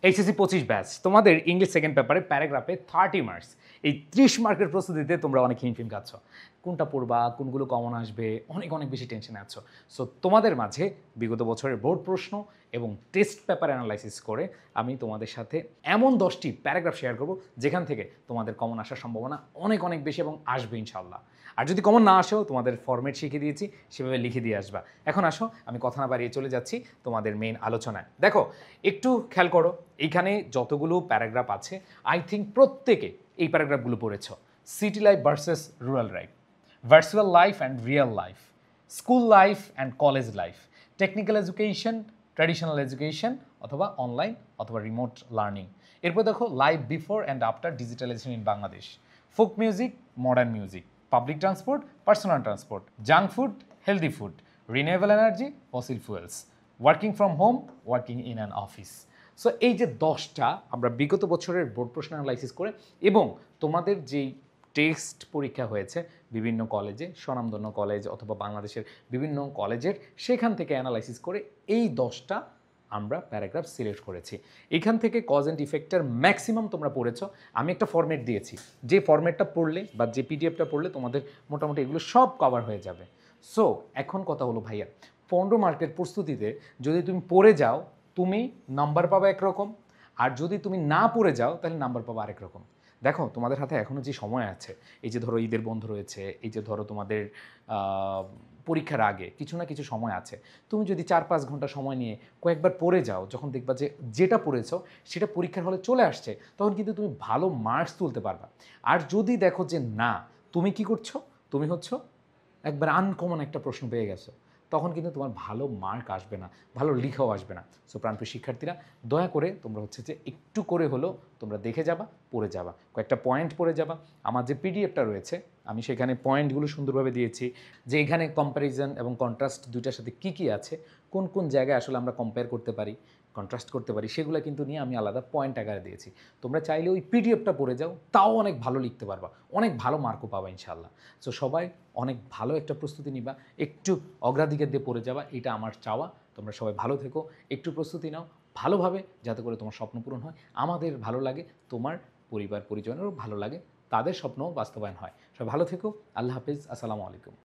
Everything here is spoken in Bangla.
এইচএসসি 25 ব্যাচ তোমাদের ইংলিশ সেকেন্ড পেপারে প্যারাগ্রাফে 30 মার্কস। এই 30 মার্কের প্রস্তুতিতে তোমরা অনেক হিমফিম খাচ্ছ, কোনটা পড়বা, কোনগুলো কমন আসবে, অনেক অনেক বেশি টেনশনে আছো। সো তোমাদের মাঝে বিগত বছরের বোর্ড প্রশ্ন এবং টেস্ট পেপার অ্যানালাইসিস করে আমি তোমাদের সাথে এমন 10টি প্যারাগ্রাফ শেয়ার করব যেখান থেকে তোমাদের কমন আসার সম্ভাবনা অনেক অনেক বেশি এবং আসবে ইনশাল্লাহ। আর যদি কমন না আসেও তোমাদের ফরম্যাট শিখিয়ে দিয়েছি, সেভাবে লিখে দিয়ে আসবা। এখন আসো, আমি কথা না বাড়িয়ে চলে যাচ্ছি তোমাদের মেইন আলোচনায়। দেখো, একটু খেয়াল করো, এইখানে যতগুলো প্যারাগ্রাফ আছে আই থিঙ্ক প্রত্যেকে এই প্যারাগ্রাফগুলো পড়েছ। City life versus rural life, virtual life and real life, school life and college life, technical education, traditional education অথবা অনলাইন অথবা রিমোট লার্নিং। এরপর দেখো life before and after digitalization in Bangladesh, folk music, modern music, public transport, personal transport, junk food, healthy food, renewable energy, fossil fuels, working from home, working in an office. So এই যে 10টা আমরা বিগত বছরের বোর্ড প্রশ্ন অ্যানালাইসিস করে এবং তোমাদের যেই টেস্ট পরীক্ষা হয়েছে বিভিন্ন কলেজে, স্বনামধন্য কলেজ অথবা বাংলাদেশের বিভিন্ন কলেজের, সেখান থেকে অ্যানালাইসিস করে এই 10টা আমরা প্যারাগ্রাফ সিলেক্ট করেছি। এখান থেকে কজ অ্যান্ড ইফেক্টের ম্যাক্সিমাম তোমরা পড়েছ। আমি একটা ফরম্যাট দিয়েছি, যে ফরম্যাটটা পড়লে বা যে পিডিএফটা পড়লে তোমাদের মোটামুটি এগুলো সব কভার হয়ে যাবে। সো এখন কথা হলো ভাইয়া, 15 মার্কের প্রস্তুতিতে যদি তুমি পড়ে যাও, তুমি নাম্বার পাবে একরকম, আর যদি তুমি না পড়ে যাও তাহলে নাম্বার পাবে আরেক রকম। দেখো, তোমাদের হাতে এখনও যে সময় আছে, এই যে ধরো ঈদের বন্ধ রয়েছে, এই যে ধরো তোমাদের পরীক্ষার আগে কিছু না কিছু সময় আছে, তুমি যদি 4-5 ঘন্টা সময় নিয়ে কয়েকবার পড়ে যাও, যখন দেখবা যে যেটা পড়েছ সেটা পরীক্ষার হলে চলে আসছে, তখন কিন্তু তুমি ভালো মার্কস তুলতে পারবা। আর যদি দেখো যে না, তুমি কি করছো, তুমি হচ্ছ একবার আনকমন একটা প্রশ্ন পেয়ে গেছো, তখন কিন্তু তোমার ভালো মার্ক আসবে না, ভালো লিখাও আসবে না। সো প্রাণপ্রিয় শিক্ষার্থীরা, দয়া করে তোমরা হচ্ছে যে একটু করে হলেও তোমরা দেখে যাবা, পড়ে যাবা, কয়েকটা পয়েন্ট পড়ে যাবা। আমার যে পিডিএফটা রয়েছে আমি সেখানে পয়েন্টগুলো সুন্দরভাবে দিয়েছি, যে এখানে কম্প্যারিজন এবং কন্ট্রাস্ট দুইটার সাথে কী কী আছে, কোন কোন জায়গায় আসলে আমরা কম্পেয়ার করতে পারি, কন্ট্রাস্ট করতে পারি, সেগুলো কিন্তু নিয়ে আমি আলাদা পয়েন্ট আকারে দিয়েছি। তোমরা চাইলে ওই পিডিএফটা পড়ে যাও, তাও অনেক ভালো লিখতে পারবা, অনেক ভালো মার্কও পাবা ইনশাআল্লাহ। সো সবাই অনেক ভালো একটা প্রস্তুতি নিবা, একটু অগ্রাধিকার দিয়ে পড়ে যাবা, এটা আমার চাওয়া। তোমরা সবাই ভালো থেকো, একটু প্রস্তুতি নাও ভালোভাবে, যাতে করে তোমার স্বপ্ন পূরণ হয়, আমাদের ভালো লাগে, তোমার পরিবার পরিজনেরও ভালো লাগে, তাদের স্বপ্নও বাস্তবায়ন হয়। সবাই ভালো থেকো, আল্লাহ হাফিজ, আসসালামু আলাইকুম।